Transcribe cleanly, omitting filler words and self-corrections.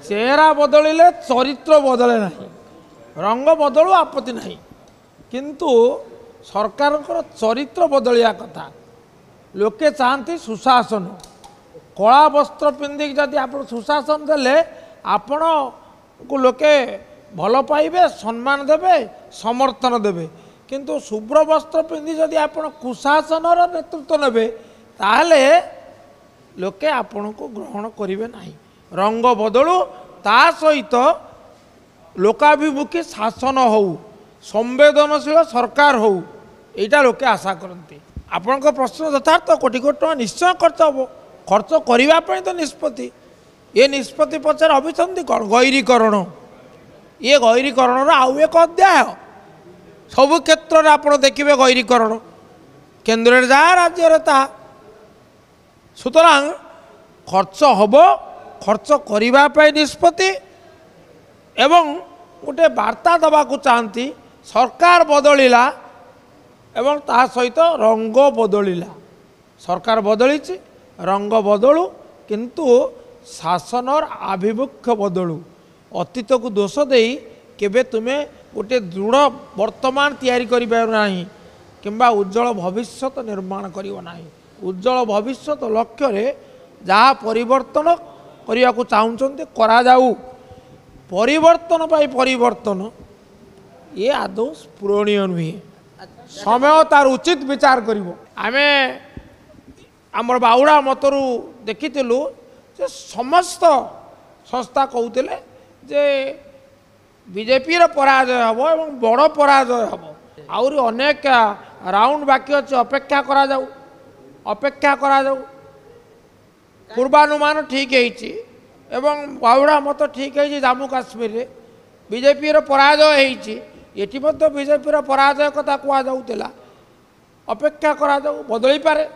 चेहरा बदलिले चरित्र बदले ना रंग बदलू आपत्ति नहीं किंतु सरकार चरित्र बदलिया कथा लोके चाहती सुशासन कला वस्त्र पिंधिक जदि आप सुशासन देले आपण को लोके भल पाइबे सम्मान देवे समर्थन देवे किंतु शुभ्र वस्त्र पिंधि जदि आप कुशासन नेतृत्व नेबे ताहले लोके आपण को ग्रहण करेंगे नहीं रंग बदलू ता सहित लोकाभिमुखी शासन हो संवेदनशील सरकार हो यहाँ लोके आशा करते आपण प्रश्न यथार्थ कोटी कोटी टका निश्चय खर्च हम खर्च करने तो निष्पत्ति ये निष्पत्ति पचार अभिसंधि कौन गैरीकरण ये गैरीकरण आउ एक अध्याय सबु क्षेत्र में आप देखिए गैरीकरण केन्द्र जहाँ राज्य सुतरां खर्च हम खर्च करने निष्पत्ति एवं गोटे वार्ता दवा को चाहती सरकार बदलिला एवं ता सहित रंग बदलिला सरकार बदली रंग बदलू किंतु शासन और आभिमुख्य बदलू अतीत को दोष दे केबे तुम्हें गोटे दृढ़ वर्तमान तैयारी करि नहीं किंबा उज्जवल भविष्य निर्माण करियो नहीं उज्जवल भविष्य लक्ष्य रे जहाँ परिवर्तन करने को चाहते करा जाऊ परिवर्तन पाई परिवर्तन ये आदौ स्फुरणीय नुहे समय तार उचित विचार करिवो आमे आमर बाउड़ा मतरू देखिलु जे समस्त संस्था कहते जे बीजेपी पराजय हम एवं बड़ पराजय हम आउरी अनेक राउंड बाकी अच्छे अपेक्षा करा जाऊ अपेक्षा करा जाऊ पूर्वानुमान ठीक है एवं बाउड़ा मत ठीक है जम्मू काश्मीर रे बीजेपी पराजय होती बीजेपी पराजय कथा कहला अपेक्षा करा जाऊ बदली पारे